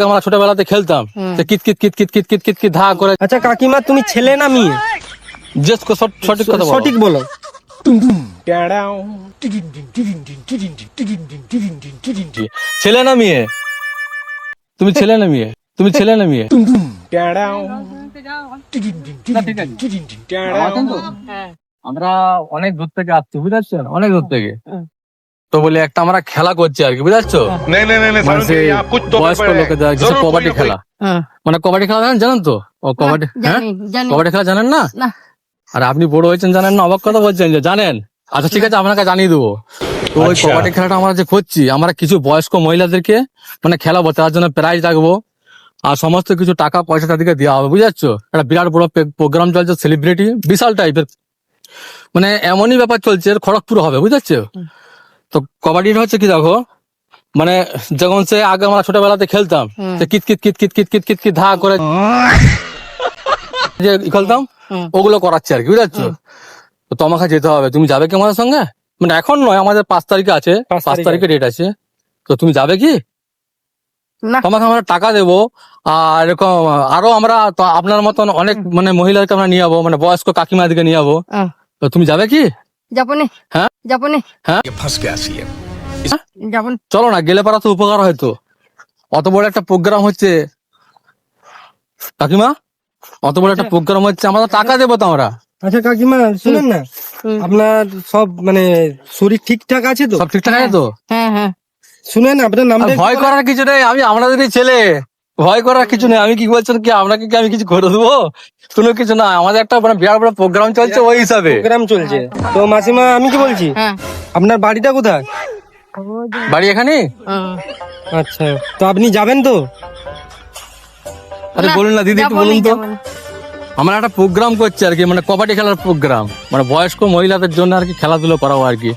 আমরা ছোটবেলাতে খেলতাম কিত কিত কিত কিত কিত কিত কিত কিত ধা করে। আচ্ছা কাকিমা, তুমি ছেলে না মেয়ে? সঠিক কথা বলো। সঠিক বলো। ছেলে না মেয়ে? তুমি ছেলে না মেয়ে? তুমি ছেলে না মেয়ে? আমরা অনেক দূর থেকে আসছি, বুঝতে অনেক দূর থেকে। তো বলে একটা আমরা খেলা করছি আর কি, বুঝতে বয়স্ক লোকেদের কিছু কবাডি খেলা। মানে কবাডি খেলা জানেন তো? ও কবাডি, হ্যাঁ কবাডি খেলা জানেন না? আর আপনি বড় হয়েছেন জানেন না, অবাক কথা বলছেন যে জানেন। আচ্ছা ঠিক আছে, আপনাকে জানিয়ে দেবো। তো ওই কবাডি খেলাটা আমরা যে করছি, আমরা কিছু বয়স্ক মহিলাদেরকে মানে খেলাবো, তার জন্য প্রাইজ রাখবো আর সমস্ত কিছু টাকা পয়সা তাদেরকে দেওয়া হবে, বুঝতে একটা বিরাট বড় প্রোগ্রাম চলছে, সেলিব্রিটি বিশাল টাইপের, মানে এমনই ব্যাপার চলছে, খড়গপুর হবে, বুঝতে। তো কবাডিটা হচ্ছে কি দেখো, মানে যখন সে আগে আমরা ছোটবেলাতে খেলতাম কিত কিত কিত কিত কিত কিত কিত কিত ধা করে যে খেলতাম, ওগুলো করাচ্ছে আর কি, বুঝতে। তো তোমাকে যেতে হবে, তুমি যাবে কি আমাদের সঙ্গে? মানে এখন নয়, আমাদের 5 তারিখে আছে, 5 তারিখে ডেট আছে। তো তুমি যাবে কি? তোমাকে আমরা টাকা দেবো আর এরকম আরো আমরা আপনার মতন অনেক মানে মহিলাদেরকে আমরা নিয়ে যাবো, মানে বয়স্ক কাকিমাদেরকে নিয়ে যাবো। তো তুমি যাবে কি? হ্যাঁ হ্যাঁ, চলো না, গেলে পারা তো উপকার হয়তো। অত বড় একটা প্রোগ্রাম হচ্ছে কাকিমা, অত বড় একটা প্রোগ্রাম হচ্ছে, আমরা টাকা দেবো তো আমরা। আচ্ছা কাকিমা শুনেন না, আপনার সব মানে শরীর ঠিকঠাক আছে তো? সব ঠিকঠাক আছে তো? শুনেন আপনার নামটা ভয় করার কিছু নেই, আমি আপনাদেরই ছেলে, ভয় করার কিছু নেই। আমি কি বলছেন কি, আপনাকে কি আমি কিছু করে দেবো? কোনো কিছু না, আমাদের একটা মানে বিরাট বড় প্রোগ্রাম চলছে, ওই হিসাবে প্রোগ্রাম চলছে। তো মাসিমা আমি কি বলছি, আপনার বাড়িটা কোথায়? বাড়ি এখানে। আচ্ছা, তো আপনি যাবেন তো? আরে বলুন না দিদি, একটু বলুন তো। আমরা একটা প্রোগ্রাম করছি আর কি, মানে কবাডি খেলার প্রোগ্রাম, মানে বয়স্ক মহিলাদের জন্য আর কি, খেলাধুলো করাবো আর কি।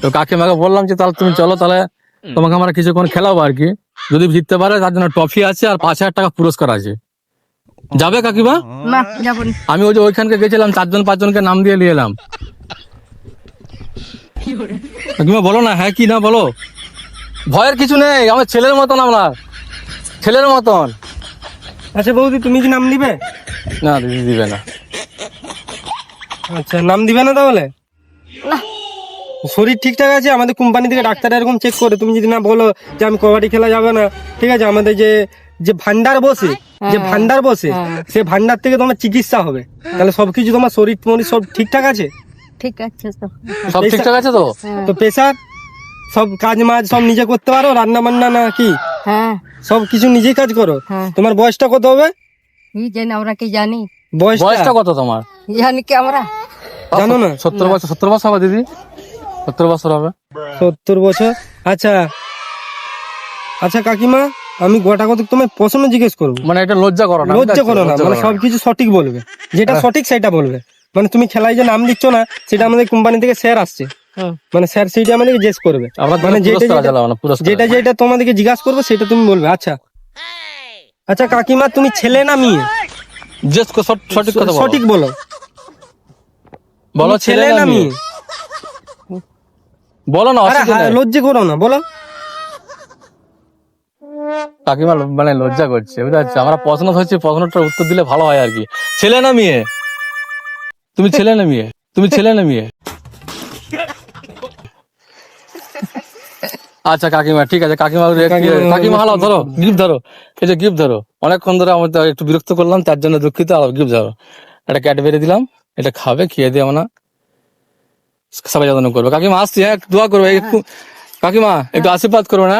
তো কাকিমাকে বললাম যে তাহলে তুমি চলো, তাহলে তোমাকে আমরা কিছুক্ষণ খেলাবো আর কি। যদি জিততে পারে তার জন্য ট্রফি আছে আর 5,000 টাকা পুরস্কার আছে। যাবে কাকিমা? আমি ওই যে ওইখানকে গেছিলাম, 4-5 জনকে নাম দিয়ে নিয়ে এলাম। কাকিমা বলো না, হ্যাঁ কি না বলো। ভয়ের কিছু নেই, আমার ছেলের মতন, আমরা ছেলের মতন। আচ্ছা বৌদি, তুমি কি নাম দিবে? না দিদি দিবে না। আচ্ছা, নাম দিবে না তাহলে? শরীর ঠিকঠাক আছে? আমাদের কোম্পানি থেকে ডাক্তার এরকম চেক করে, তুমি যদি না বলো যে আমি কবাডি খেলা যাবে না, ঠিক আছে, আমাদের যে যে ভান্ডার বসে, সে ভান্ডার থেকে তোমার চিকিৎসা হবে। তাহলে সবকিছু তোমার শরীর মনি সব ঠিকঠাক আছে? ঠিক আছে তো। সব ঠিকঠাক আছে তো? তো প্রেশার সব কাজ মাজ সব নিজে করতে পারো, রান্না বান্না না কি হ্যাঁ, সব কিছু নিজেই কাজ করো? তোমার বয়সটা কত হবে? কি জানি, আমরা কি জানি? বয়সটা কত তোমার জানি কি আমরা? জানো না? 70 বছর। 70 বছর হবে দিদি, 70 বছর হবে। 70 বছর। আচ্ছা আচ্ছা কাকিমা, আমি গোটা কথা তোমায় প্রশ্ন জিজ্ঞেস করবো। মানে এটা লজ্জা করো না, লজ্জা করো না, মানে সবকিছু সঠিক বলবে, যেটা সঠিক সেটা বলবে। মানে তুমি খেলায় যে নাম দিচ্ছ না, সেটা আমাদের কোম্পানি থেকে স্যার আসছে, মানে স্যার সেইটা আমাদেরকে জিজ্ঞেস করবে, মানে যেটা যেটা তোমাদেরকে জিজ্ঞাসা করবে সেটা তুমি বলবে। আচ্ছা আচ্ছা কাকিমা, তুমি ছেলে না মেয়ে? সঠিক কথা সঠিক বলো। বলো, ছেলে না মেয়ে? বলো না, লজ্জা করো না, বলো। কাকিমা মানে লজ্জা করছে, বুঝতে পারছি। আমরা প্রশ্ন হচ্ছে, প্রশ্নটার উত্তর দিলে ভালো হয় আর কি। ছেলে না মেয়ে? তুমি ছেলে না মেয়ে? তুমি ছেলে না মেয়ে? আচ্ছা কাকিমা ঠিক আছে, কাকিমা হালাও, ধরো গিফট ধরো, এই যে গিফট ধরো। অনেকক্ষণ ধরে আমাদের একটু বিরক্ত করলাম, তার জন্য দুঃখিত। আর গিফট ধরো, একটা ক্যাডবেরি দিলাম, এটা খাবে, খেয়ে দিয়ে আমরা সবাই যত্ন করবে। কাকিমা আসছি, হ্যাঁ দোয়া করবে, কাকিমা একটু আশীর্বাদ করবে না।